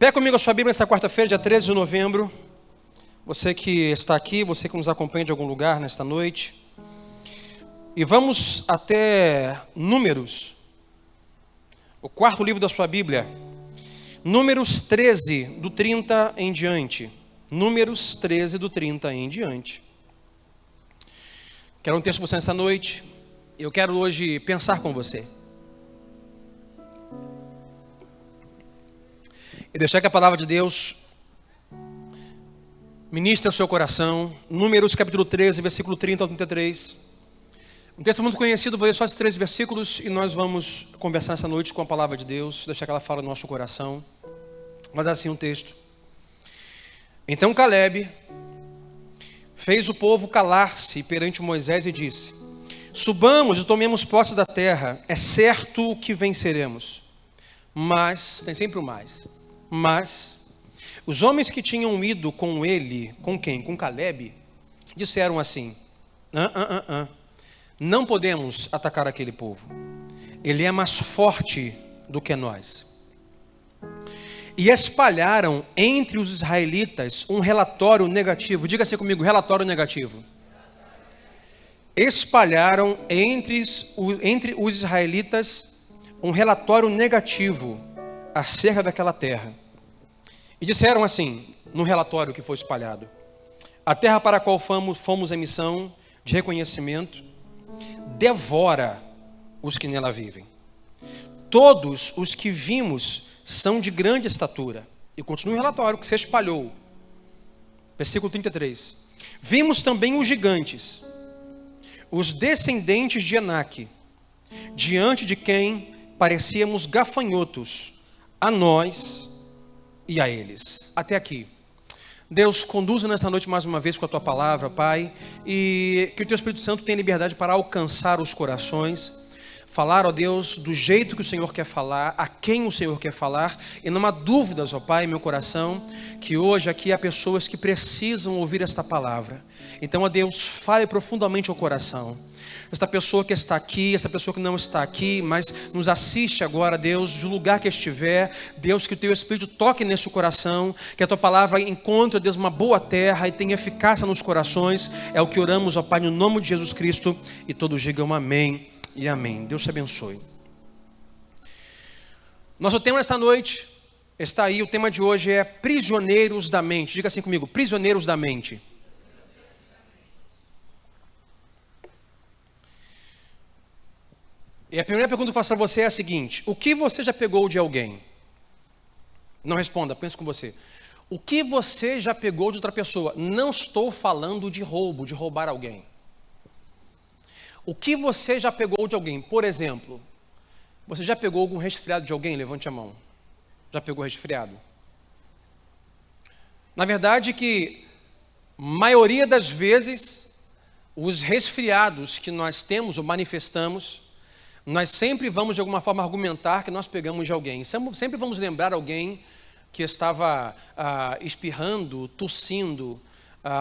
Pega comigo a sua Bíblia nesta quarta-feira, dia 13 de novembro. Você que está aqui, você que nos acompanha de algum lugar nesta noite. E vamos até Números, o quarto livro da sua Bíblia. Números 13, do 30 em diante. Números 13, do 30 em diante. Quero um texto para você nesta noite. Eu quero hoje pensar com você. E deixar que a palavra de Deus ministre o seu coração. Números capítulo 13, versículo 30 ao 33. Um texto muito conhecido, vou ler só esses 3 versículos e nós vamos conversar essa noite com a palavra de Deus, deixar que ela fale no nosso coração. Mas assim um texto. Então Caleb fez o povo calar-se perante Moisés e disse: subamos e tomemos posse da terra, é certo que venceremos. Mas, tem sempre o mas os homens que tinham ido com ele, com quem? Com Caleb, disseram assim: não podemos atacar aquele povo, ele é mais forte do que nós. E espalharam entre os israelitas um relatório negativo. Diga assim comigo, relatório negativo. Espalharam entre os israelitas um relatório negativo acerca daquela terra. E disseram assim, no relatório que foi espalhado: a terra para a qual fomos em missão de reconhecimento devora os que nela vivem. Todos os que vimos são de grande estatura. E continua o relatório que se espalhou. Versículo 33. Vimos também os gigantes, os descendentes de Enaque, diante de quem parecíamos gafanhotos, a nós e a eles. Até aqui. Deus, conduza nesta noite mais uma vez com a Tua palavra, Pai, e que o Teu Espírito Santo tenha liberdade para alcançar os corações, falar, ó Deus, do jeito que o Senhor quer falar, a quem o Senhor quer falar, e não há dúvidas, ó Pai, em meu coração, que hoje aqui há pessoas que precisam ouvir esta palavra. Então, ó Deus, fale profundamente ao coração. Esta pessoa que está aqui, essa pessoa que não está aqui, mas nos assiste agora, Deus, do lugar que estiver, Deus, que o Teu Espírito toque nesse coração, que a Tua palavra encontre, Deus, uma boa terra e tenha eficácia nos corações. É o que oramos, ó Pai, no nome de Jesus Cristo, e todos digam amém e amém. Deus te abençoe. Nosso tema esta noite está aí, o tema de hoje é prisioneiros da mente. Diga assim comigo, prisioneiros da mente. E a primeira pergunta que eu faço para você é a seguinte: o que você já pegou de alguém? Não responda, pense com você. O que você já pegou de outra pessoa? Não estou falando de roubo, de roubar alguém. O que você já pegou de alguém? Por exemplo, você já pegou algum resfriado de alguém? Levante a mão. Já pegou resfriado? Na verdade que, maioria das vezes, os resfriados que nós temos ou manifestamos, nós sempre vamos de alguma forma argumentar que nós pegamos de alguém. Sempre vamos lembrar alguém que estava espirrando, tossindo,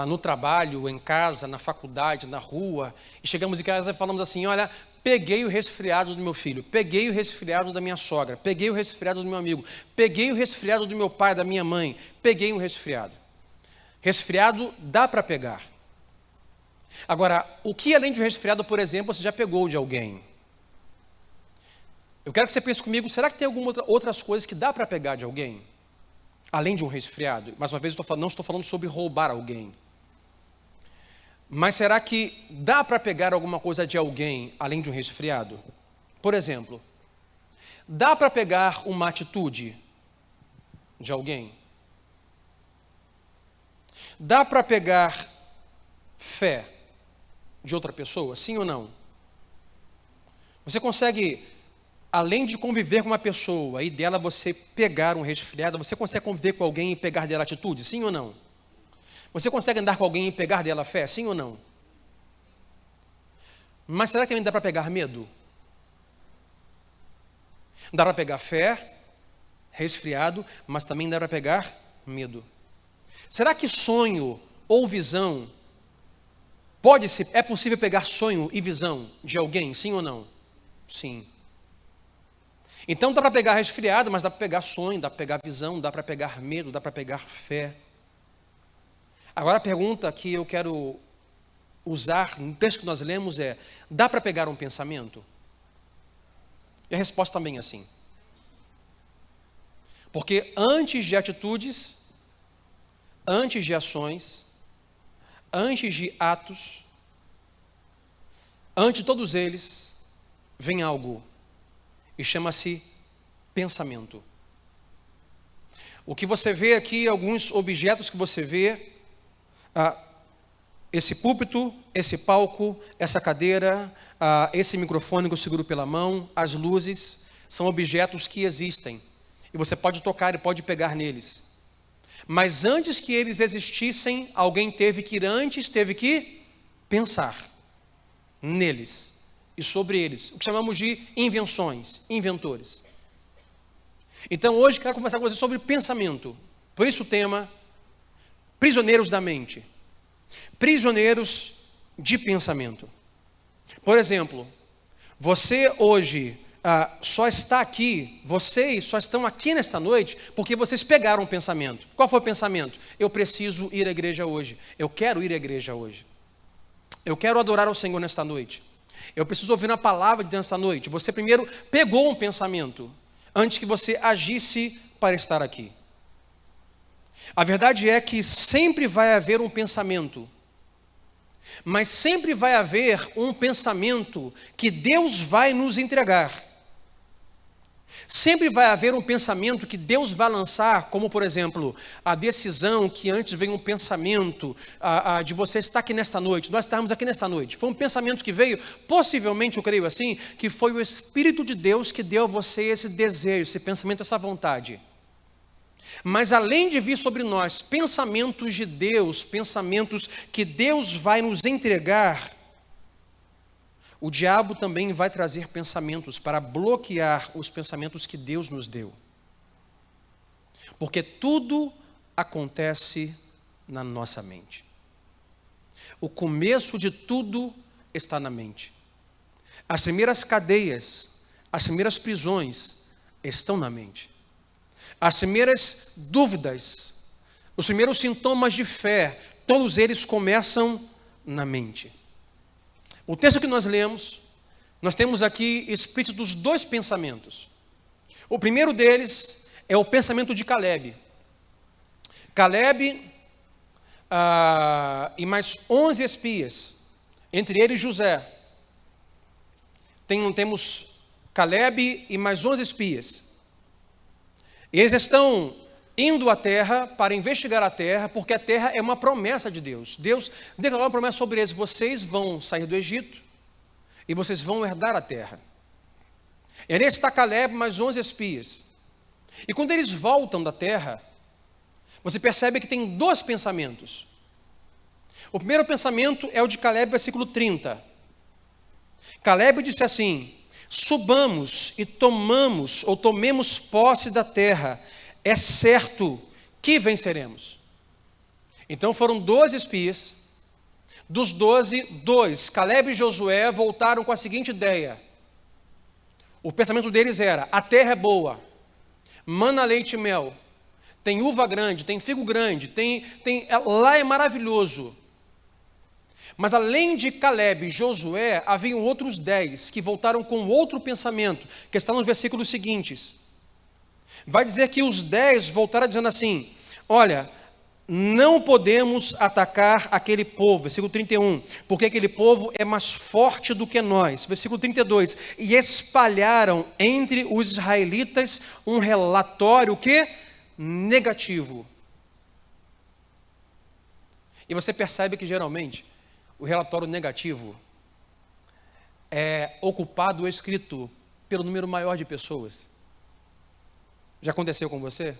no trabalho, em casa, na faculdade, na rua, e chegamos em casa e falamos assim: olha, peguei o resfriado do meu filho, peguei o resfriado da minha sogra, peguei o resfriado do meu amigo, peguei o resfriado do meu pai, da minha mãe, peguei um resfriado. Resfriado dá para pegar. Agora, o que além de um resfriado, por exemplo, você já pegou de alguém? Eu quero que você pense comigo, será que tem algumas outras coisas que dá para pegar de alguém? Além de um resfriado? Mais uma vez, não estou falando sobre roubar alguém. Mas será que dá para pegar alguma coisa de alguém, além de um resfriado? Por exemplo, dá para pegar uma atitude de alguém? Dá para pegar fé de outra pessoa? Sim ou não? Você consegue, além de conviver com uma pessoa e dela você pegar um resfriado, você consegue conviver com alguém e pegar dela atitude? Sim ou não? Você consegue andar com alguém e pegar dela fé? Sim ou não? Mas será que também dá para pegar medo? Dá para pegar fé, resfriado, mas também dá para pegar medo. Será que sonho ou visão é possível pegar sonho e visão de alguém? Sim ou não? Sim. Então dá para pegar resfriado, mas dá para pegar sonho, dá para pegar visão, dá para pegar medo, dá para pegar fé. Agora a pergunta que eu quero usar no texto que nós lemos é: dá para pegar um pensamento? E a resposta também é sim. Porque antes de atitudes, antes de ações, antes de atos, antes de todos eles, vem algo e chama-se pensamento. O que você vê aqui, alguns objetos que você vê, esse púlpito, esse palco, essa cadeira, esse microfone que eu seguro pela mão, as luzes, são objetos que existem. E você pode tocar e pode pegar neles. Mas antes que eles existissem, alguém teve que pensar neles e sobre eles, o que chamamos de invenções, inventores. Então hoje quero conversar com você sobre pensamento. Por isso o tema: prisioneiros da mente, prisioneiros de pensamento. Por exemplo, você hoje só está aqui, vocês só estão aqui nesta noite porque vocês pegaram um pensamento. Qual foi o pensamento? Eu preciso ir à igreja hoje, eu quero ir à igreja hoje, eu quero adorar ao Senhor nesta noite, eu preciso ouvir a palavra de Deus nesta noite. Você primeiro pegou um pensamento antes que você agisse para estar aqui. A verdade é que sempre vai haver um pensamento, mas sempre vai haver um pensamento que Deus vai nos entregar. Sempre vai haver um pensamento que Deus vai lançar, como por exemplo, a decisão que antes veio um pensamento de você estar aqui nesta noite, nós estarmos aqui nesta noite. Foi um pensamento que veio, possivelmente eu creio assim, que foi o Espírito de Deus que deu a você esse desejo, esse pensamento, essa vontade. Mas além de vir sobre nós pensamentos de Deus, pensamentos que Deus vai nos entregar, o diabo também vai trazer pensamentos para bloquear os pensamentos que Deus nos deu. Porque tudo acontece na nossa mente. O começo de tudo está na mente. As primeiras cadeias, as primeiras prisões estão na mente. As primeiras dúvidas, os primeiros sintomas de fé, todos eles começam na mente. O texto que nós lemos, nós temos aqui explícitos dois pensamentos. O primeiro deles é o pensamento de Caleb. Caleb e mais 11 espias, entre eles José. Temos Caleb e mais 11 espias. Eles estão indo à terra para investigar a terra, porque a terra é uma promessa de Deus. Deus declarou uma promessa sobre eles: vocês vão sair do Egito e vocês vão herdar a terra. E nesse está Caleb mais 11 espias. E quando eles voltam da terra, você percebe que tem dois pensamentos. O primeiro pensamento é o de Caleb, versículo 30. Caleb disse assim: subamos e tomemos posse da terra, é certo que venceremos. Então foram 12 espias, dos 12, 2, Caleb e Josué, voltaram com a seguinte ideia. O pensamento deles era: a terra é boa, mana, leite e mel, tem uva grande, tem figo grande, lá é maravilhoso. Mas além de Caleb e Josué, haviam outros 10 que voltaram com outro pensamento, que está nos versículos seguintes. Vai dizer que os 10 voltaram dizendo assim: olha, não podemos atacar aquele povo, versículo 31, porque aquele povo é mais forte do que nós. Versículo 32, e espalharam entre os israelitas um relatório negativo. E você percebe que geralmente o relatório negativo é ocupado ou escrito pelo número maior de pessoas. Já aconteceu com você?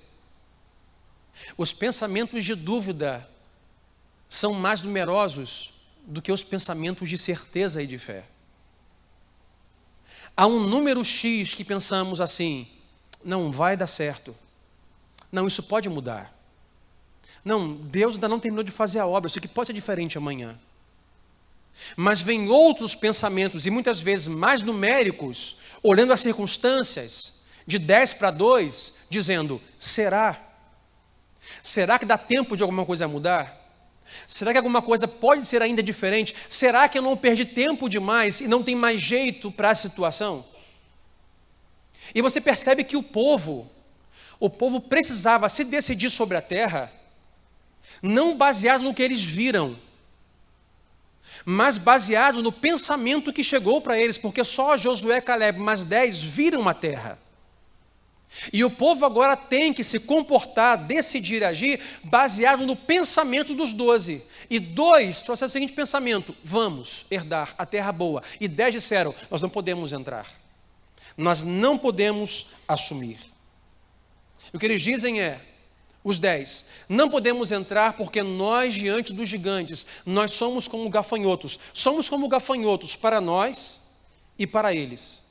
Os pensamentos de dúvida são mais numerosos do que os pensamentos de certeza e de fé. Há um número X que pensamos assim: não vai dar certo, não, isso pode mudar, não, Deus ainda não terminou de fazer a obra, isso aqui pode ser diferente amanhã. Mas vem outros pensamentos, e muitas vezes mais numéricos, olhando as circunstâncias, de 10 para 2, dizendo, será? Será que dá tempo de alguma coisa mudar? Será que alguma coisa pode ser ainda diferente? Será que eu não perdi tempo demais e não tem mais jeito para a situação? E você percebe que o povo precisava se decidir sobre a terra, não baseado no que eles viram, mas baseado no pensamento que chegou para eles, porque só Josué, Caleb, mais 10 viram a terra. E o povo agora tem que se comportar, decidir, agir, baseado no pensamento dos 12. E 2 trouxeram o seguinte pensamento, vamos herdar a terra boa. E 10 disseram, nós não podemos entrar. Nós não podemos assumir. O que eles dizem é, os 10, não podemos entrar porque nós, diante dos gigantes, nós somos como gafanhotos. Somos como gafanhotos para nós e para eles.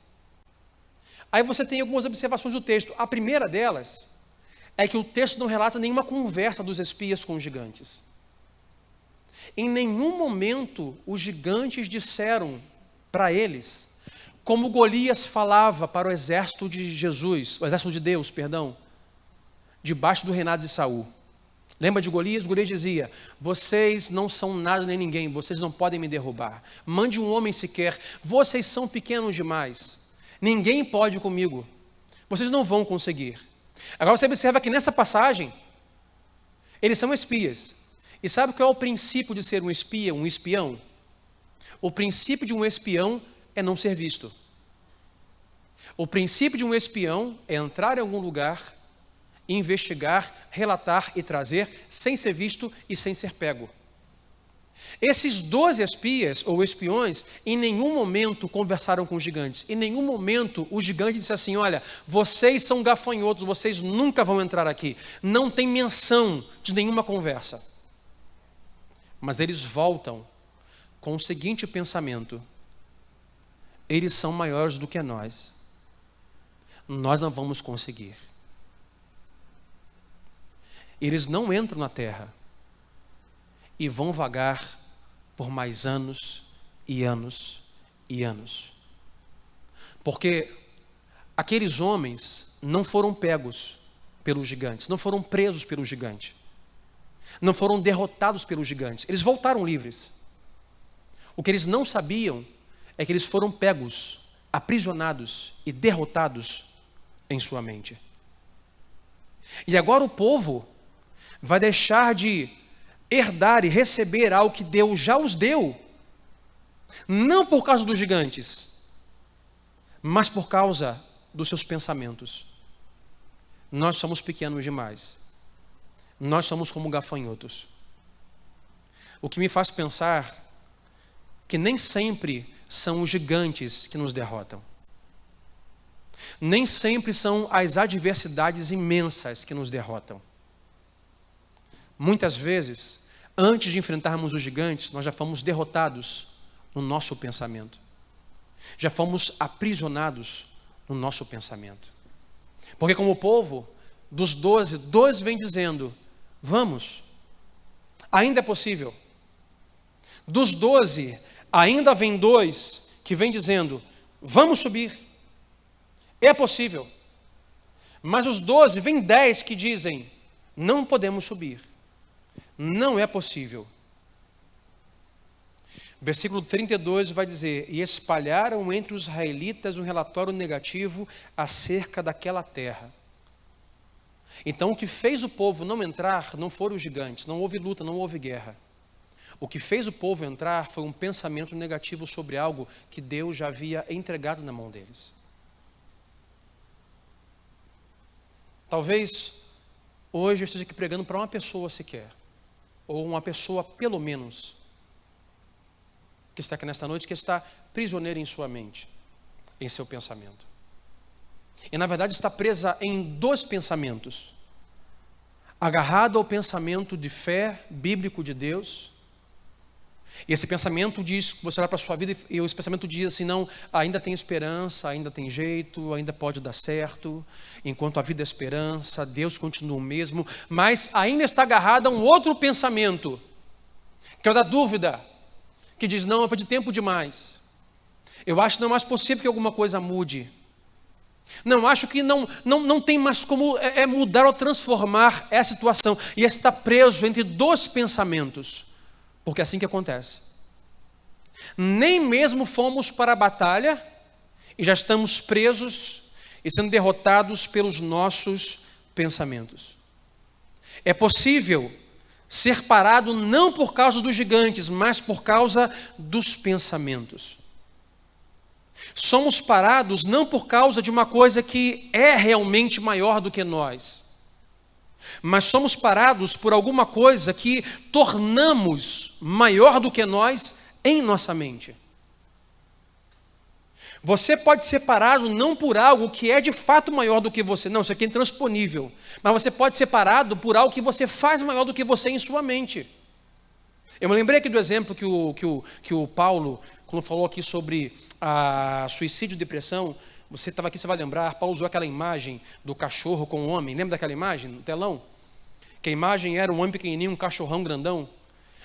Aí você tem algumas observações do texto. A primeira delas é que o texto não relata nenhuma conversa dos espias com os gigantes. Em nenhum momento os gigantes disseram para eles, como Golias falava para o exército de Jesus, o exército de Deus, perdão, debaixo do reinado de Saul. Lembra de Golias? Golias dizia, vocês não são nada nem ninguém, vocês não podem me derrubar. Mande um homem sequer, vocês são pequenos demais. Ninguém pode comigo. Vocês não vão conseguir. Agora você observa que nessa passagem, eles são espias. E sabe qual é o princípio de ser um espia, um espião? O princípio de um espião é não ser visto. O princípio de um espião é entrar em algum lugar, investigar, relatar e trazer, sem ser visto e sem ser pego. Esses 12 espias ou espiões em nenhum momento conversaram com os gigantes. Em nenhum momento o gigante disse assim, olha, vocês são gafanhotos, vocês nunca vão entrar aqui. Não tem menção de nenhuma conversa. Mas eles voltam com o seguinte pensamento, eles são maiores do que nós. Nós não vamos conseguir. Eles não entram na terra e vão vagar por mais anos e anos e anos. Porque aqueles homens não foram pegos pelos gigantes, não foram presos pelo gigante, não foram derrotados pelos gigantes, eles voltaram livres. O que eles não sabiam é que eles foram pegos, aprisionados e derrotados em sua mente. E agora o povo vai deixar de herdar e receber algo que Deus já os deu, não por causa dos gigantes, mas por causa dos seus pensamentos. Nós somos pequenos demais. Nós somos como gafanhotos. O que me faz pensar que nem sempre são os gigantes que nos derrotam. Nem sempre são as adversidades imensas que nos derrotam. Muitas vezes, antes de enfrentarmos os gigantes, nós já fomos derrotados no nosso pensamento. Já fomos aprisionados no nosso pensamento. Porque como o povo dos 12, 12 vem dizendo, vamos, ainda é possível. Dos 12, ainda vem 2 que vem dizendo, vamos subir. É possível. Mas os 12, vem 10 que dizem, não podemos subir. Não é possível. Versículo 32 vai dizer, e espalharam entre os israelitas um relatório negativo acerca daquela terra. Então o que fez o povo não entrar não foram os gigantes, não houve luta, não houve guerra. O que fez o povo entrar foi um pensamento negativo sobre algo que Deus já havia entregado na mão deles. Talvez hoje eu esteja aqui pregando para uma pessoa sequer, ou uma pessoa pelo menos, que está aqui nesta noite, que está prisioneira em sua mente, em seu pensamento. E na verdade está presa em 2 pensamentos. Agarrada ao pensamento de fé bíblico de Deus. E esse pensamento diz, você olha para a sua vida e esse pensamento diz assim, não, ainda tem esperança, ainda tem jeito, ainda pode dar certo. Enquanto a vida é esperança, Deus continua o mesmo. Mas ainda está agarrada a um outro pensamento, que é o da dúvida. Que diz, não, eu perdi tempo demais. Eu acho que não é mais possível que alguma coisa mude. Não, acho que não tem mais como mudar ou transformar essa situação. E está preso entre dois pensamentos. Porque é assim que acontece. Nem mesmo fomos para a batalha e já estamos presos e sendo derrotados pelos nossos pensamentos. É possível ser parado não por causa dos gigantes, mas por causa dos pensamentos. Somos parados não por causa de uma coisa que é realmente maior do que nós, mas somos parados por alguma coisa que tornamos maior do que nós em nossa mente. Você pode ser parado não por algo que é de fato maior do que você, não, isso aqui é intransponível, mas você pode ser parado por algo que você faz maior do que você em sua mente. Eu me lembrei aqui do exemplo que o Paulo, quando falou aqui sobre suicídio e depressão, você estava aqui, você vai lembrar, Paulo usou aquela imagem do cachorro com o homem, lembra daquela imagem no telão? Que a imagem era um homem pequenininho, um cachorrão grandão,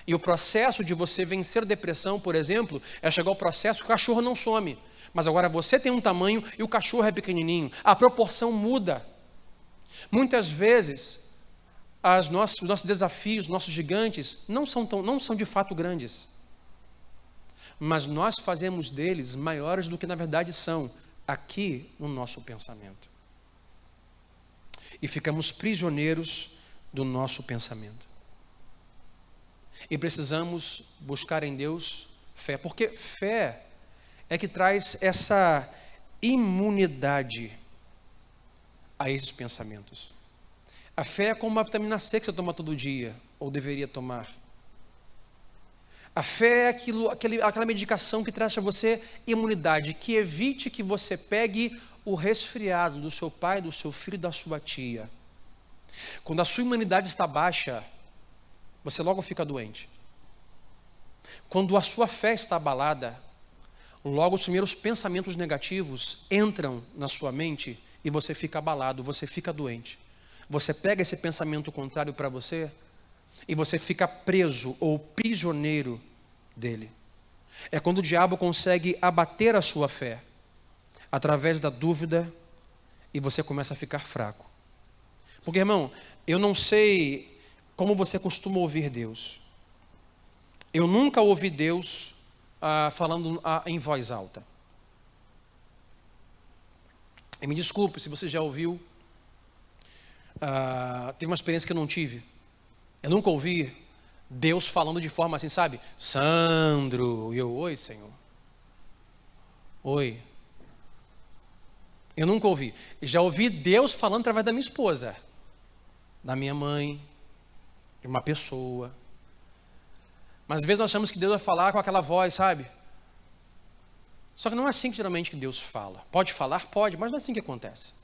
e o processo de você vencer a depressão, por exemplo, é chegar ao processo que o cachorro não some, mas agora você tem um tamanho e o cachorro é pequenininho, a proporção muda. Muitas vezes, os nossos desafios, nossos gigantes, não são de fato grandes, mas nós fazemos deles maiores do que na verdade são, aqui no nosso pensamento. E ficamos prisioneiros do nosso pensamento. E precisamos buscar em Deus fé, porque fé é que traz essa imunidade a esses pensamentos. A fé é como uma vitamina C que você toma todo dia, ou deveria tomar. A fé é aquela medicação que traz a você imunidade, que evite que você pegue o resfriado do seu pai, do seu filho e da sua tia. Quando a sua imunidade está baixa, você logo fica doente. Quando a sua fé está abalada, logo os primeiros pensamentos negativos entram na sua mente e você fica abalado, você fica doente. Você pega esse pensamento contrário para você e você fica preso ou prisioneiro dele. É quando o diabo consegue abater a sua fé através da dúvida e você começa a ficar fraco. Porque, irmão, eu não sei como você costuma ouvir Deus. Eu nunca ouvi Deus falando em voz alta. E me desculpe se você já ouviu. Teve uma experiência que eu não tive. Eu nunca ouvi Deus falando de forma assim, sabe? Sandro, e eu, oi, Senhor. Oi. Eu nunca ouvi. Já ouvi Deus falando através da minha esposa, da minha mãe, de uma pessoa. Mas às vezes nós achamos que Deus vai falar com aquela voz, sabe? Só que não é assim que geralmente que Deus fala. Pode falar? Pode, mas não é assim que acontece.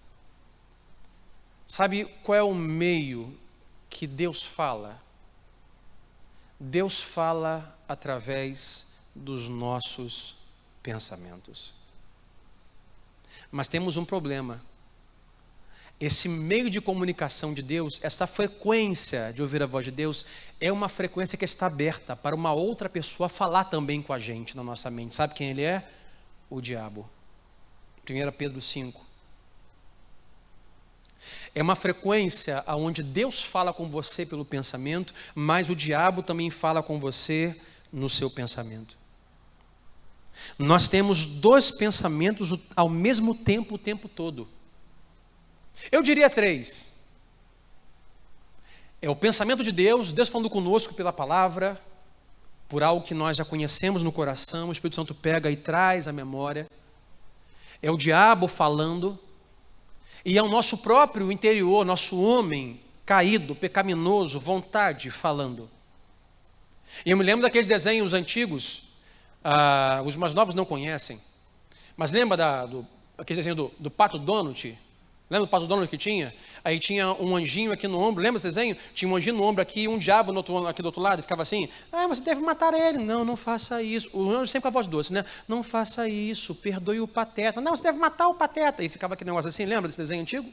Sabe qual é o meio que Deus fala? Deus fala através dos nossos pensamentos. Mas temos um problema. Esse meio de comunicação de Deus, essa frequência de ouvir a voz de Deus, é uma frequência que está aberta para uma outra pessoa falar também com a gente na nossa mente. Sabe quem ele é? O diabo. 1 Pedro 5. É uma frequência onde Deus fala com você pelo pensamento, mas o diabo também fala com você no seu pensamento. Nós temos dois pensamentos ao mesmo tempo, o tempo todo. Eu diria 3. É o pensamento de Deus, Deus falando conosco pela palavra, por algo que nós já conhecemos no coração, o Espírito Santo pega e traz à memória. É o diabo falando. E é o nosso próprio interior, nosso homem caído, pecaminoso, vontade falando. E eu me lembro daqueles desenhos antigos, os mais novos não conhecem, mas lembra aquele desenho do Pato Donald? Lembra do Pato Donald que tinha? Aí tinha um anjinho aqui no ombro, lembra desse desenho? Tinha um anjinho no ombro aqui e um diabo aqui do outro lado, e ficava assim, você deve matar ele. Não, não faça isso. O anjo sempre com a voz doce, né? Não faça isso, perdoe o pateta. Não, você deve matar o pateta. E ficava aquele negócio assim, lembra desse desenho antigo?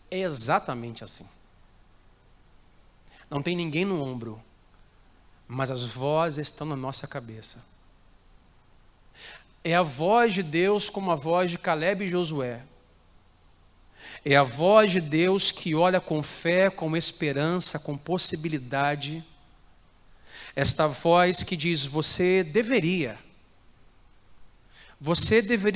É exatamente assim. Não tem ninguém no ombro, mas as vozes estão na nossa cabeça. É a voz de Deus como a voz de Caleb e Josué. É a voz de Deus que olha com fé, com esperança, com possibilidade. Esta voz que diz: você deveria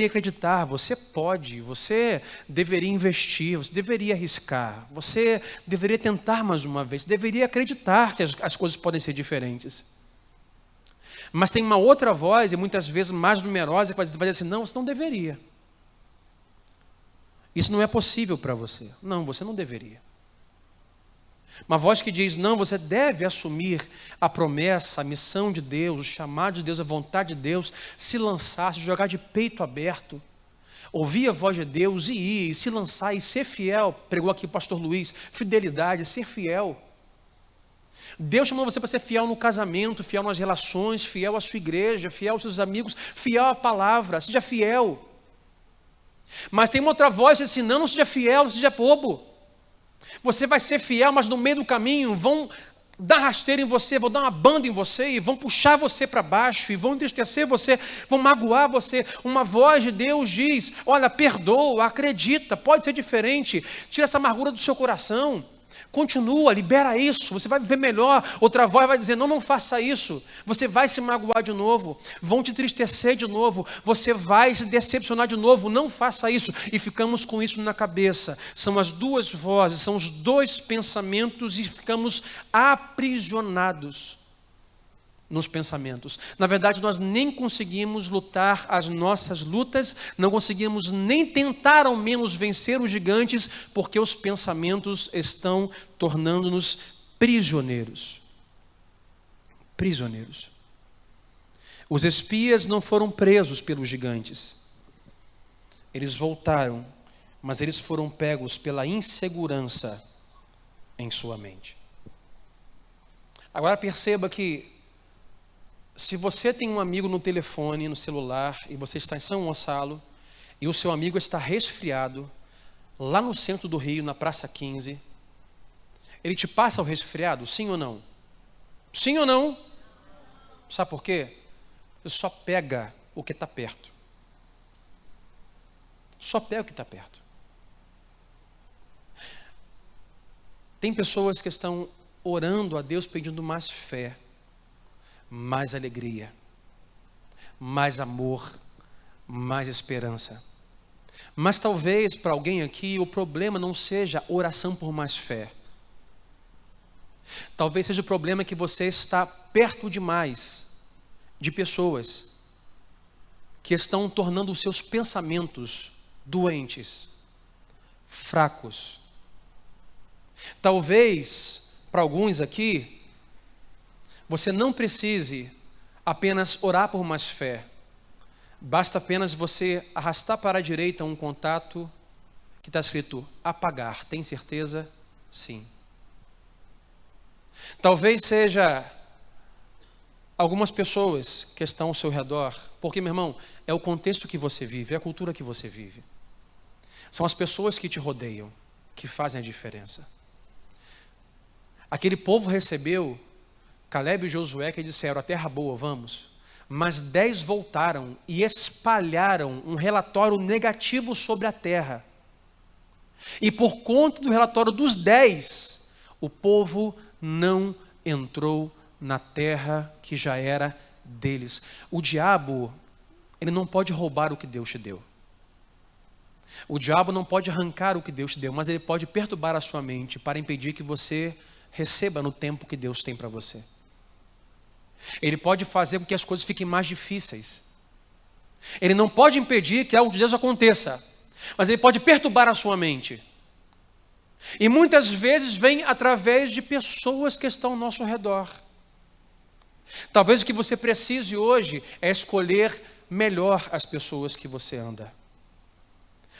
acreditar, você pode, você deveria investir, você deveria arriscar, você deveria tentar mais uma vez, deveria acreditar que as coisas podem ser diferentes. Mas tem uma outra voz, e muitas vezes mais numerosa, que vai dizer assim: não, você não deveria. Isso não é possível para você. Não, você não deveria. Uma voz que diz: não, você deve assumir a promessa, a missão de Deus, o chamado de Deus, a vontade de Deus, se lançar, se jogar de peito aberto, ouvir a voz de Deus e ir, e se lançar e ser fiel. Pregou aqui o pastor Luiz: fidelidade, ser fiel. Deus chamou você para ser fiel no casamento, fiel nas relações, fiel à sua igreja, fiel aos seus amigos, fiel à palavra, seja fiel. Mas tem uma outra voz que diz assim: não seja fiel, não seja bobo. Você vai ser fiel, mas no meio do caminho vão dar rasteira em você, vão dar uma banda em você, e vão puxar você para baixo, e vão entristecer você, vão magoar você. Uma voz de Deus diz: olha, perdoa, acredita, pode ser diferente, tira essa amargura do seu coração. Continua, libera isso, você vai viver melhor. Outra voz vai dizer: não, não faça isso. Você vai se magoar de novo, vão te entristecer de novo, você vai se decepcionar de novo, não faça isso. E ficamos com isso na cabeça. São as duas vozes, são os dois pensamentos, e ficamos aprisionados nos pensamentos. Na verdade, nós nem conseguimos lutar as nossas lutas, não conseguimos nem tentar ao menos vencer os gigantes, porque os pensamentos estão tornando-nos prisioneiros. Prisioneiros. Os espias não foram presos pelos gigantes. Eles voltaram, mas eles foram pegos pela insegurança em sua mente. Agora perceba que se você tem um amigo no telefone, no celular, e você está em São Gonçalo, e o seu amigo está resfriado, lá no centro do Rio, na Praça 15, ele te passa o resfriado, sim ou não? Sim ou não? Sabe por quê? Você só pega o que está perto. Só pega o que está perto. Tem pessoas que estão orando a Deus pedindo mais fé, mais alegria, mais amor, mais esperança. Mas talvez para alguém aqui o problema não seja oração por mais fé. Talvez seja o problema que você está perto demais de pessoas que estão tornando os seus pensamentos doentes, fracos. Talvez para alguns aqui você não precise apenas orar por mais fé. Basta apenas você arrastar para a direita um contato que está escrito apagar. Tem certeza? Sim. Talvez seja algumas pessoas que estão ao seu redor, porque, meu irmão, é o contexto que você vive, é a cultura que você vive. São as pessoas que te rodeiam que fazem a diferença. Aquele povo recebeu Caleb e Josué, que disseram: a terra boa, vamos. Mas 10 voltaram e espalharam um relatório negativo sobre a terra. E por conta do relatório dos 10, o povo não entrou na terra que já era deles. O diabo, ele não pode roubar o que Deus te deu. O diabo não pode arrancar o que Deus te deu, mas ele pode perturbar a sua mente para impedir que você receba no tempo que Deus tem para você. Ele pode fazer com que as coisas fiquem mais difíceis. Ele não pode impedir que algo de Deus aconteça, mas ele pode perturbar a sua mente. E muitas vezes vem através de pessoas que estão ao nosso redor. Talvez o que você precise hoje é escolher melhor as pessoas que você anda.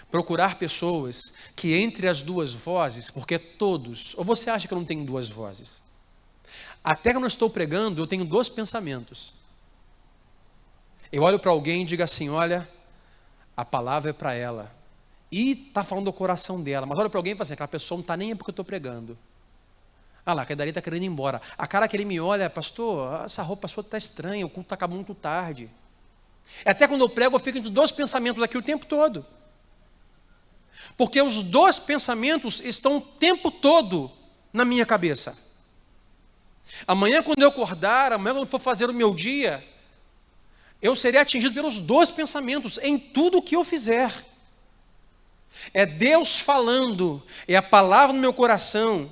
Procurar pessoas que entre as duas vozes, porque todos, ou você acha que eu não tenho duas vozes? Até que eu não estou pregando, eu tenho 2 pensamentos. Eu olho para alguém e digo assim: olha, a palavra é para ela. E está falando do coração dela. Mas olha para alguém e fala assim: aquela pessoa não está nem aí porque eu estou pregando. Ah lá, aquele dali está querendo ir embora. A cara que ele me olha: pastor, essa roupa sua está estranha, o culto está acabando muito tarde. Até quando eu prego, eu fico entre dois pensamentos aqui o tempo todo. Porque os dois pensamentos estão o tempo todo na minha cabeça. Amanhã, quando eu acordar, amanhã, quando eu for fazer o meu dia, eu serei atingido pelos dois pensamentos em tudo o que eu fizer. É Deus falando, é a palavra no meu coração,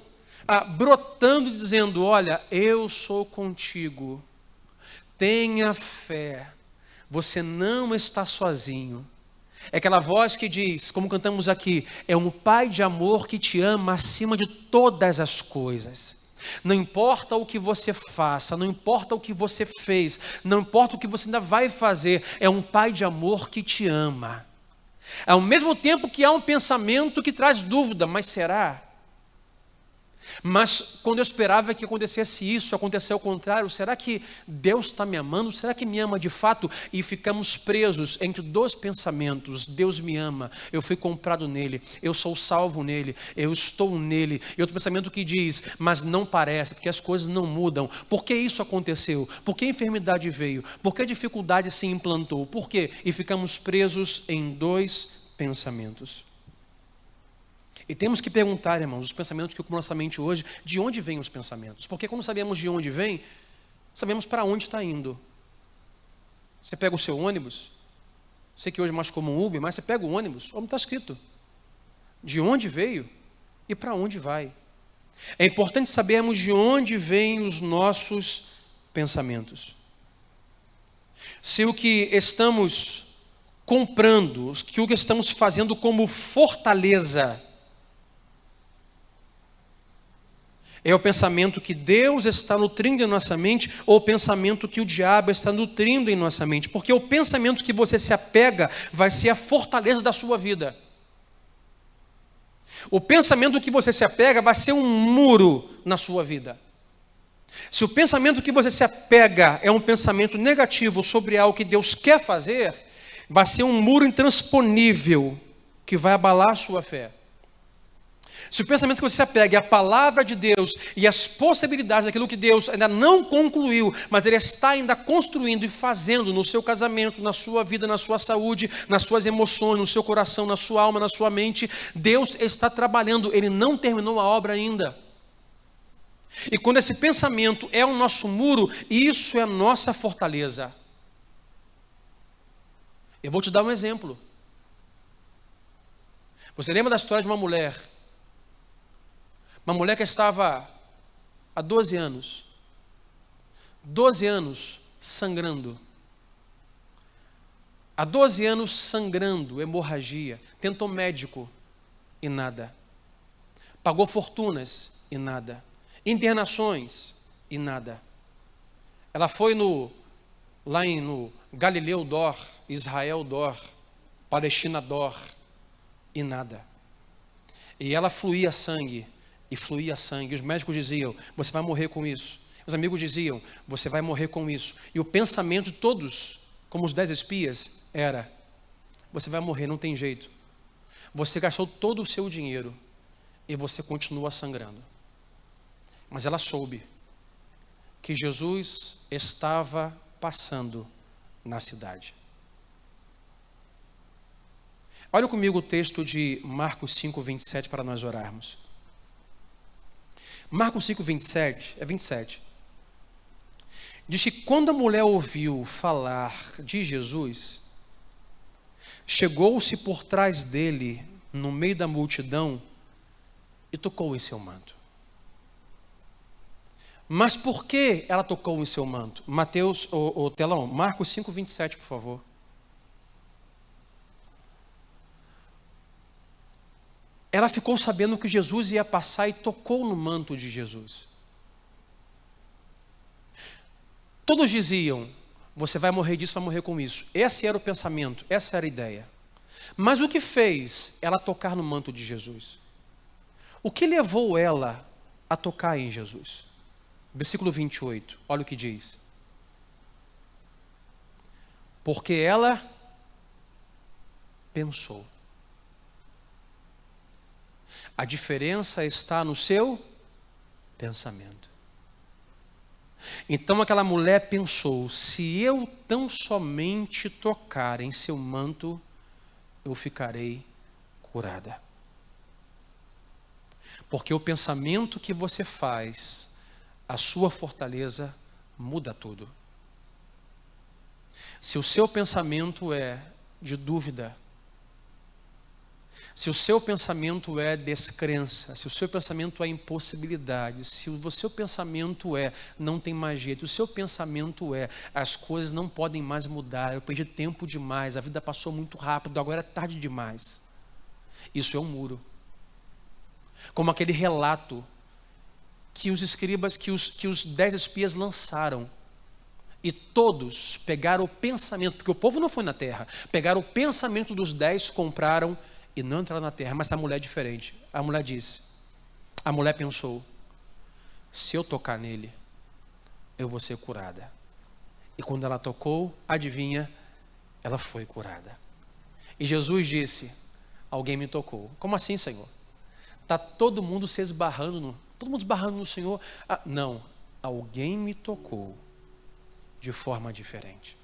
brotando e dizendo: olha, eu sou contigo, tenha fé, você não está sozinho. É aquela voz que diz, como cantamos aqui, é um Pai de amor que te ama acima de todas as coisas. Não importa o que você faça, não importa o que você fez, não importa o que você ainda vai fazer, é um Pai de amor que te ama. Ao mesmo tempo que há um pensamento que traz dúvida, mas será? Mas quando eu esperava que acontecesse isso, aconteceu ao contrário. Será que Deus está me amando? Será que me ama de fato? E ficamos presos entre dois pensamentos: Deus me ama, eu fui comprado nele, eu sou salvo nele, eu estou nele. E outro pensamento que diz: mas não parece, porque as coisas não mudam. Por que isso aconteceu? Por que a enfermidade veio? Por que a dificuldade se implantou? Por quê? E ficamos presos em dois pensamentos. E temos que perguntar, irmãos, os pensamentos que ocupam nossa mente hoje, de onde vêm os pensamentos? Porque quando sabemos de onde vem, sabemos para onde está indo. Você pega o seu ônibus, sei que hoje é mais comum Uber, mas você pega o ônibus, como está escrito, de onde veio e para onde vai. É importante sabermos de onde vêm os nossos pensamentos. Se o que estamos comprando, que o que estamos fazendo como fortaleza, é o pensamento que Deus está nutrindo em nossa mente, ou o pensamento que o diabo está nutrindo em nossa mente. Porque o pensamento que você se apega vai ser a fortaleza da sua vida. O pensamento que você se apega vai ser um muro na sua vida. Se o pensamento que você se apega é um pensamento negativo sobre algo que Deus quer fazer, vai ser um muro intransponível que vai abalar a sua fé. Se o pensamento que você se apega é a palavra de Deus e as possibilidades daquilo que Deus ainda não concluiu, mas Ele está ainda construindo e fazendo no seu casamento, na sua vida, na sua saúde, nas suas emoções, no seu coração, na sua alma, na sua mente, Deus está trabalhando, Ele não terminou a obra ainda. E quando esse pensamento é o nosso muro, isso é a nossa fortaleza. Eu vou te dar um exemplo. Você lembra da história de uma mulher que estava há 12 anos sangrando. Há 12 anos sangrando, hemorragia. Tentou médico e nada. Pagou fortunas e nada. Internações e nada. Ela foi no Galileu Dor, Israel Dor, Palestina Dor e nada. E ela fluía sangue. E fluía sangue. Os médicos diziam: você vai morrer com isso. Os amigos diziam: você vai morrer com isso. E o pensamento de todos, como os 10 espias, era: você vai morrer, não tem jeito. Você gastou todo o seu dinheiro e você continua sangrando. Mas ela soube que Jesus estava passando na cidade. Olha comigo o texto de Marcos 5, 27 para nós orarmos. Marcos 5, 27. Diz que quando a mulher ouviu falar de Jesus, chegou-se por trás dele, no meio da multidão, e tocou em seu manto. Mas por que ela tocou em seu manto? Telão, Marcos 5, 27, por favor. Ela ficou sabendo que Jesus ia passar e tocou no manto de Jesus. Todos diziam: você vai morrer disso, vai morrer com isso. Esse era o pensamento, essa era a ideia. Mas o que fez ela tocar no manto de Jesus? O que levou ela a tocar em Jesus? Versículo 28, olha o que diz. Porque ela pensou. A diferença está no seu pensamento. Então aquela mulher pensou: se eu tão somente tocar em seu manto, eu ficarei curada. Porque o pensamento que você faz, a sua fortaleza, muda tudo. Se o seu pensamento é de dúvida, se o seu pensamento é descrença, se o seu pensamento é impossibilidade, se o seu pensamento é não tem mais jeito, o seu pensamento é as coisas não podem mais mudar, eu perdi tempo demais, a vida passou muito rápido, agora é tarde demais. Isso é um muro. Como aquele relato que os escribas, que os 10 espias lançaram. E todos pegaram o pensamento, porque o povo não foi na terra, pegaram o pensamento dos 10, compraram e não entraram na terra. Mas a mulher é diferente. A mulher disse, a mulher pensou: se eu tocar nele, eu vou ser curada. E quando ela tocou, adivinha, ela foi curada. E Jesus disse: alguém me tocou. Como assim, Senhor? Está todo mundo se esbarrando, todo mundo esbarrando no Senhor. Ah, não, alguém me tocou de forma diferente.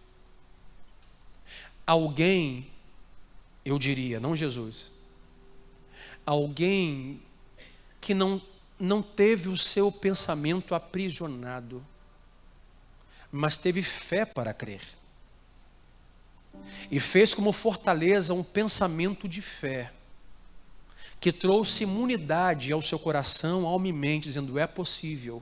Alguém, eu diria, não Jesus, alguém que não teve o seu pensamento aprisionado, mas teve fé para crer. E fez como fortaleza um pensamento de fé, que trouxe imunidade ao seu coração, alma e mente, dizendo: é possível.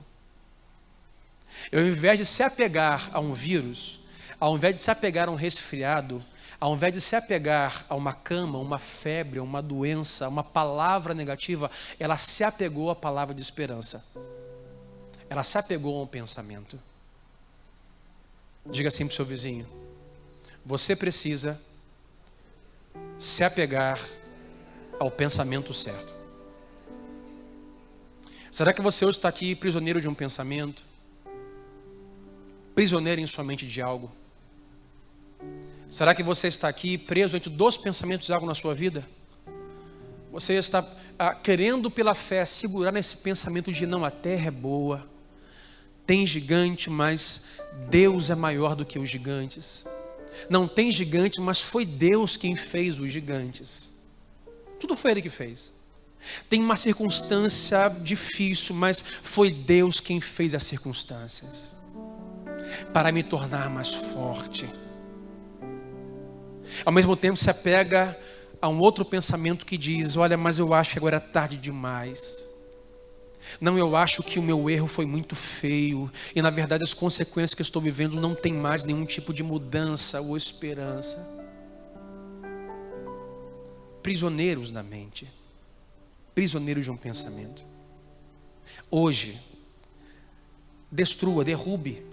Eu, ao invés de se apegar a um vírus, ao invés de se apegar a um resfriado, ao invés de se apegar a uma cama, uma febre, uma doença, uma palavra negativa, ela se apegou à palavra de esperança. Ela se apegou a um pensamento. Diga assim para o seu vizinho: você precisa se apegar ao pensamento certo. Será que você hoje está aqui prisioneiro de um pensamento? Prisioneiro em sua mente de algo? Será que você está aqui preso entre 2 pensamentos de algo na sua vida? Você está querendo pela fé segurar nesse pensamento de não, a terra é boa, tem gigante, mas Deus é maior do que os gigantes. Não tem gigante, mas foi Deus quem fez os gigantes. Tudo foi Ele que fez. Tem uma circunstância difícil, mas foi Deus quem fez as circunstâncias para me tornar mais forte. Ao mesmo tempo se apega a um outro pensamento que diz: olha, mas eu acho que agora é tarde demais. Não, eu acho que o meu erro foi muito feio e na verdade as consequências que eu estou vivendo não tem mais nenhum tipo de mudança ou esperança. Prisioneiros da mente, prisioneiros de um pensamento. Hoje, destrua, derrube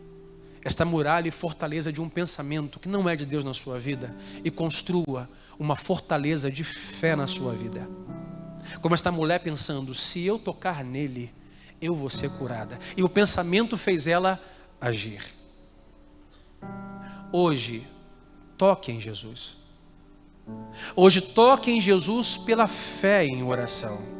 esta muralha e fortaleza de um pensamento que não é de Deus na sua vida e construa uma fortaleza de fé na sua vida. Como esta mulher pensando: se eu tocar nele, eu vou ser curada. E o pensamento fez ela agir. Hoje, toque em Jesus. Hoje toque em Jesus pela fé em oração.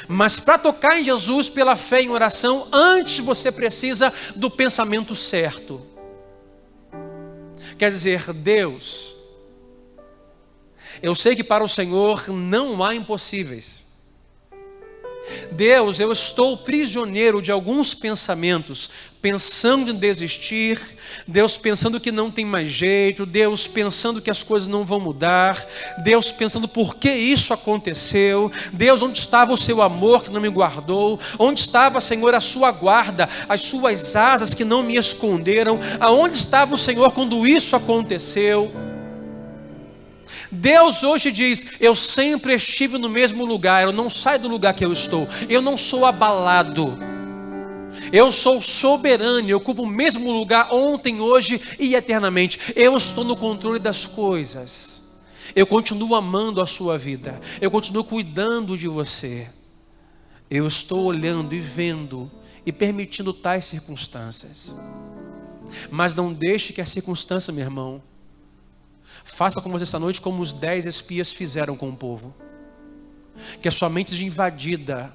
Mas para tocar em Jesus pela fé em oração, antes você precisa do pensamento certo. Quer dizer, Deus, eu sei que para o Senhor não há impossíveis. Deus, eu estou prisioneiro de alguns pensamentos, pensando em desistir, Deus pensando que não tem mais jeito, Deus pensando que as coisas não vão mudar, Deus pensando por que isso aconteceu, Deus, onde estava o seu amor que não me guardou, onde estava, Senhor, a sua guarda, as suas asas que não me esconderam, aonde estava o Senhor quando isso aconteceu? Deus hoje diz: eu sempre estive no mesmo lugar, eu não saio do lugar que eu estou, eu não sou abalado, eu sou soberano, eu ocupo o mesmo lugar ontem, hoje e eternamente. Eu estou no controle das coisas, eu continuo amando a sua vida, eu continuo cuidando de você, eu estou olhando e vendo e permitindo tais circunstâncias. Mas não deixe que a circunstância, meu irmão, faça com você esta noite como os 10 espias fizeram com o povo. Que a sua mente seja invadida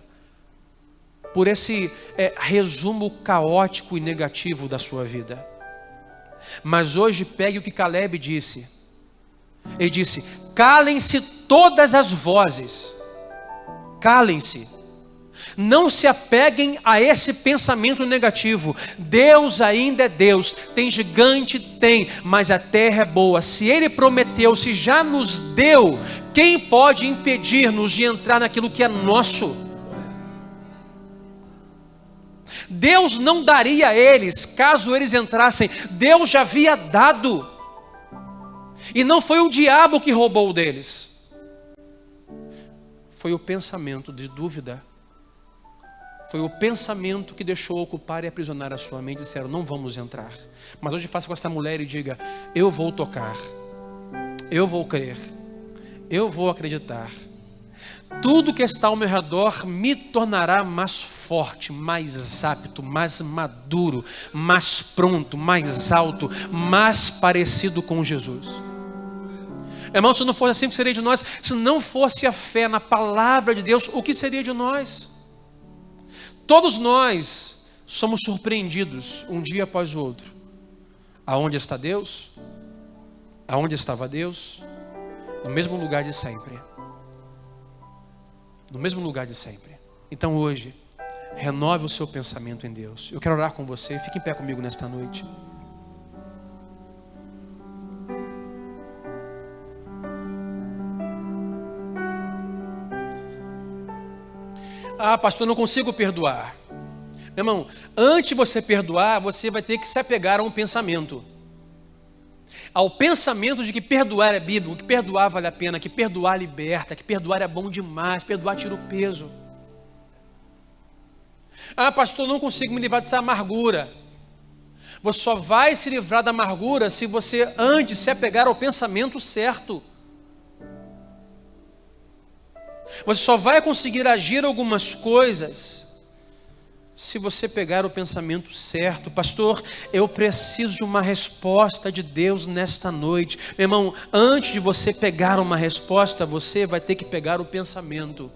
por esse resumo caótico e negativo da sua vida. Mas hoje pegue o que Caleb disse. Ele disse: calem-se todas as vozes. Calem-se. Não se apeguem a esse pensamento negativo. Deus ainda é Deus. Tem gigante? Tem. Mas a terra é boa. Se Ele prometeu, se já nos deu, quem pode impedir-nos de entrar naquilo que é nosso? Deus não daria a eles, caso eles entrassem. Deus já havia dado. E não foi o diabo que roubou deles. Foi o pensamento de dúvida. Foi o pensamento que deixou ocupar e aprisionar a sua mente. Disseram: não vamos entrar. Mas hoje faça com essa mulher e diga: eu vou tocar, eu vou crer, eu vou acreditar. Tudo que está ao meu redor me tornará mais forte, mais apto, mais maduro, mais pronto, mais alto, mais parecido com Jesus. Irmão, se não fosse assim, o que seria de nós? Se não fosse a fé na palavra de Deus, o que seria de nós? Todos nós somos surpreendidos um dia após o outro. Aonde está Deus? Aonde estava Deus? No mesmo lugar de sempre. No mesmo lugar de sempre. Então hoje, renove o seu pensamento em Deus. Eu quero orar com você. Fique em pé comigo nesta noite. Ah, pastor, eu não consigo perdoar. Meu irmão, antes de você perdoar, você vai ter que se apegar a um pensamento. Ao pensamento de que perdoar é bíblico, que perdoar vale a pena, que perdoar liberta, que perdoar é bom demais, perdoar tira o peso. Ah, pastor, eu não consigo me livrar dessa amargura. Você só vai se livrar da amargura se você antes se apegar ao pensamento certo. Você só vai conseguir agir algumas coisas se você pegar o pensamento certo. Pastor, eu preciso de uma resposta de Deus nesta noite. Meu irmão, antes de você pegar uma resposta, você vai ter que pegar o pensamento.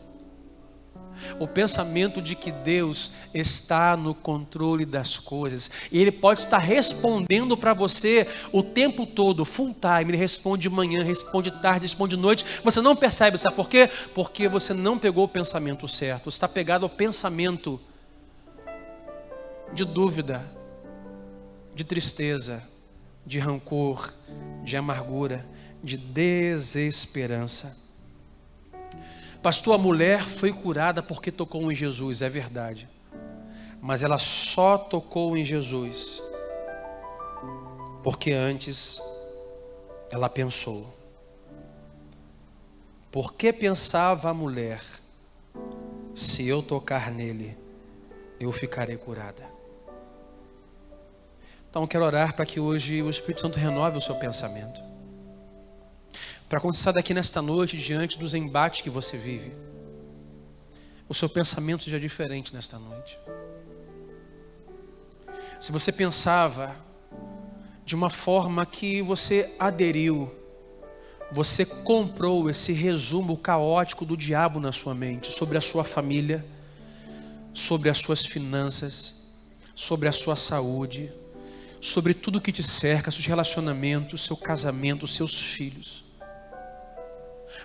O pensamento de que Deus está no controle das coisas. E Ele pode estar respondendo para você o tempo todo, full time. Ele responde de manhã, responde de tarde, responde de noite. Você não percebe, sabe por quê? Porque você não pegou o pensamento certo. Você está pegado ao pensamento de dúvida, de tristeza, de rancor, de amargura, de desesperança. Pastor, a mulher foi curada porque tocou em Jesus, é verdade. Mas ela só tocou em Jesus porque antes ela pensou. Por que pensava a mulher? Se eu tocar nele, eu ficarei curada. Então eu quero orar para que hoje o Espírito Santo renove o seu pensamento. Para quando você sair daqui nesta noite, diante dos embates que você vive, o seu pensamento seja diferente nesta noite. Se você pensava de uma forma que você aderiu, você comprou esse resumo caótico do diabo na sua mente, sobre a sua família, sobre as suas finanças, sobre a sua saúde, sobre tudo que te cerca, seus relacionamentos, seu casamento, seus filhos.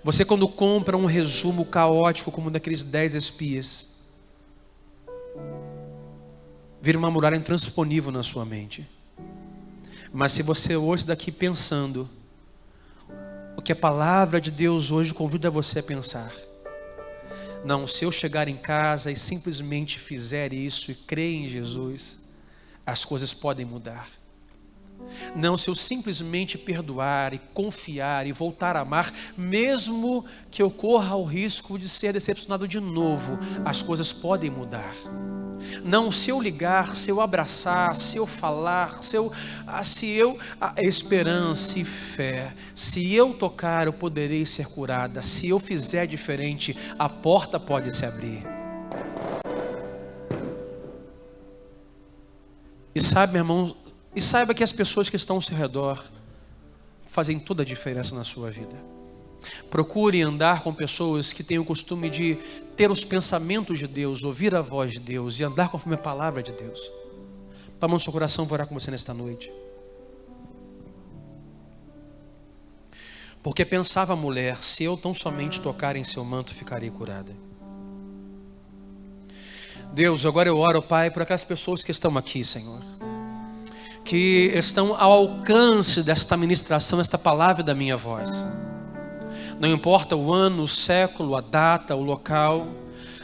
Você, quando compra um resumo caótico como um daqueles 10 espias, vira uma muralha intransponível na sua mente. Mas se você hoje daqui pensando o que a palavra de Deus hoje convida você a pensar: não, se eu chegar em casa e simplesmente fizer isso e crer em Jesus, as coisas podem mudar. Não, se eu simplesmente perdoar e confiar e voltar a amar, mesmo que eu corra o risco de ser decepcionado de novo, as coisas podem mudar. Não, se eu ligar, se eu abraçar, se eu falar, esperança e fé, se eu tocar, eu poderei ser curada. Se eu fizer diferente, a porta pode se abrir. E sabe, meu irmão, e saiba que as pessoas que estão ao seu redor fazem toda a diferença na sua vida. Procure andar com pessoas que têm o costume de ter os pensamentos de Deus, ouvir a voz de Deus e andar conforme a palavra de Deus. Põe a mão no seu coração, vou orar com você nesta noite. Porque pensava a mulher, se eu tão somente tocar em seu manto, ficarei curada. Deus, agora eu oro, Pai, por aquelas pessoas que estão aqui, Senhor, que estão ao alcance desta ministração, esta palavra da minha voz. Não importa o ano, o século, a data, o local,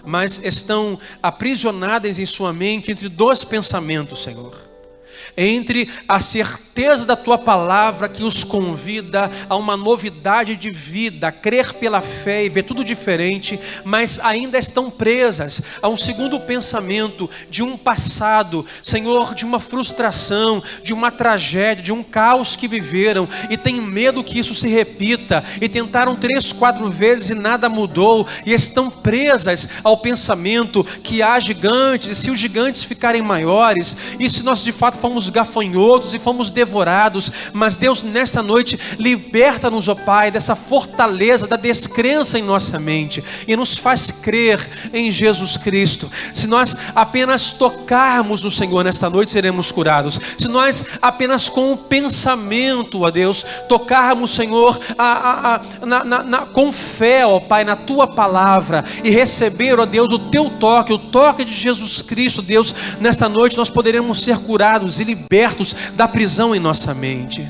mas estão aprisionadas em sua mente entre dois pensamentos, Senhor. Entre a certeza da Tua palavra que os convida a uma novidade de vida, a crer pela fé e ver tudo diferente, mas ainda estão presas a um segundo pensamento de um passado, Senhor, de uma frustração, de uma tragédia, de um caos que viveram e têm medo que isso se repita e tentaram 3, 4 vezes e nada mudou e estão presas ao pensamento que há gigantes e se os gigantes ficarem maiores e se nós de fato fomos gafanhotos e fomos devorados, mas Deus nesta noite liberta-nos, ó Pai, dessa fortaleza da descrença em nossa mente e nos faz crer em Jesus Cristo. Se nós apenas tocarmos no Senhor nesta noite, seremos curados. Se nós apenas com o pensamento, ó Deus, tocarmos, Senhor, com fé, ó Pai, na Tua palavra e receber, ó Deus, o Teu toque, o toque de Jesus Cristo, Deus, nesta noite nós poderemos ser curados e libertos da prisão em nossa mente.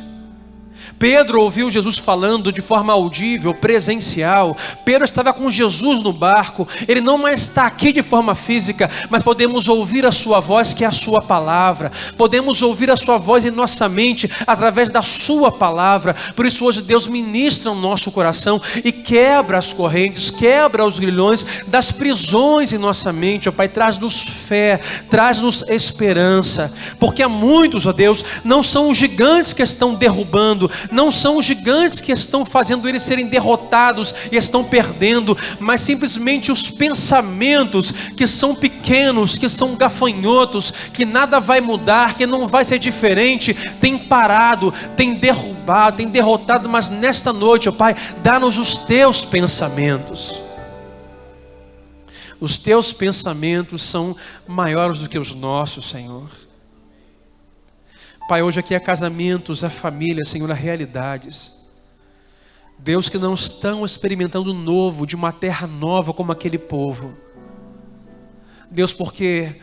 Pedro ouviu Jesus falando de forma audível, presencial. Pedro estava com Jesus no barco. Ele não mais está aqui de forma física, mas podemos ouvir a sua voz, que é a sua palavra. Podemos ouvir a sua voz em nossa mente, através da sua palavra. Por isso hoje Deus ministra no nosso coração e quebra as correntes, quebra os grilhões das prisões em nossa mente. Ó Pai, traz-nos fé, traz-nos esperança. Porque há muitos, ó Deus, não são os gigantes que estão derrubando, não são os gigantes que estão fazendo eles serem derrotados e estão perdendo, mas simplesmente os pensamentos que são pequenos, que são gafanhotos, que nada vai mudar, que não vai ser diferente, tem parado, tem derrubado, tem derrotado. Mas nesta noite, ó Pai, dá-nos os Teus pensamentos. Os Teus pensamentos são maiores do que os nossos, Senhor. Pai, hoje aqui é casamentos, é família, Senhor, é realidades. Deus, que não estão experimentando o novo, de uma terra nova como aquele povo. Deus, porque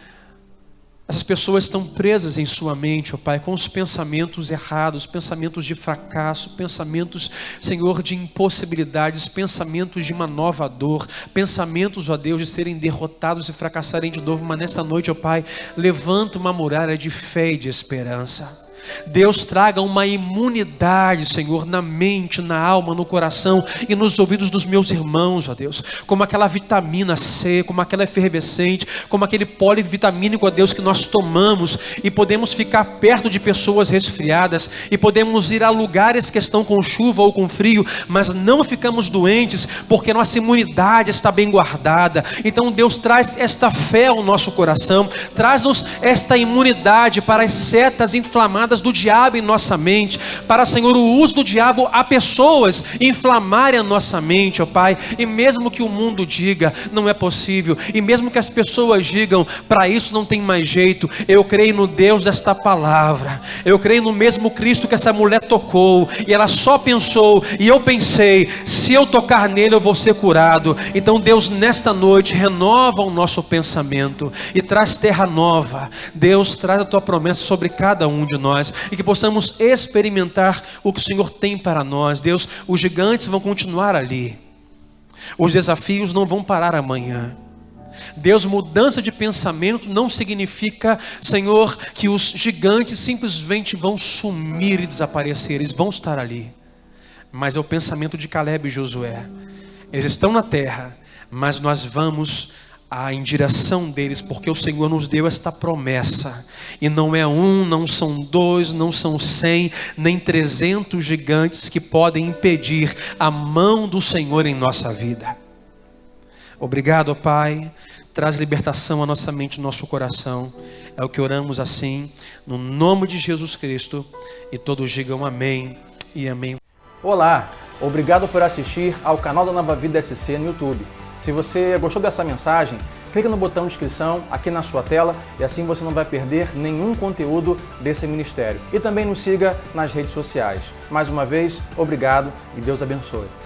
essas pessoas estão presas em sua mente, ó Pai, com os pensamentos errados, pensamentos de fracasso, pensamentos, Senhor, de impossibilidades, pensamentos de uma nova dor, pensamentos, ó Deus, de serem derrotados e fracassarem de novo. Mas nesta noite, ó Pai, levanta uma muralha de fé e de esperança. Deus, traga uma imunidade, Senhor, na mente, na alma, no coração e nos ouvidos dos meus irmãos, ó Deus, como aquela vitamina C, como aquela efervescente, como aquele polivitamínico, ó Deus, que nós tomamos e podemos ficar perto de pessoas resfriadas e podemos ir a lugares que estão com chuva ou com frio, mas não ficamos doentes porque nossa imunidade está bem guardada. Então Deus, traz esta fé ao nosso coração, traz-nos esta imunidade para as setas inflamadas do diabo em nossa mente, para, Senhor, o uso do diabo a pessoas inflamarem a nossa mente, ó Pai. E mesmo que o mundo diga, não é possível, e mesmo que as pessoas digam, para isso não tem mais jeito, eu creio no Deus desta palavra, eu creio no mesmo Cristo que essa mulher tocou, e ela só pensou, e eu pensei, se eu tocar nele eu vou ser curado. Então Deus, nesta noite, renova o nosso pensamento, e traz terra nova. Deus, traz a Tua promessa sobre cada um de nós, e que possamos experimentar o que o Senhor tem para nós. Deus, os gigantes vão continuar ali, os desafios não vão parar amanhã. Deus, mudança de pensamento não significa, Senhor, que os gigantes simplesmente vão sumir e desaparecer. Eles vão estar ali, mas é o pensamento de Caleb e Josué. Eles estão na terra, mas nós vamos em direção deles, porque o Senhor nos deu esta promessa, e não é um, não são 2, não são 100, nem 300 gigantes que podem impedir a mão do Senhor em nossa vida. Obrigado, ó Pai, traz libertação à nossa mente, ao nosso coração, é o que oramos assim, no nome de Jesus Cristo, e todos digam amém e amém. Olá, Obrigado por assistir ao canal da Nova Vida SC no YouTube. Se você gostou dessa mensagem, clique no botão de inscrição aqui na sua tela e assim você não vai perder nenhum conteúdo desse ministério. E também nos siga nas redes sociais. Mais uma vez, obrigado e Deus abençoe.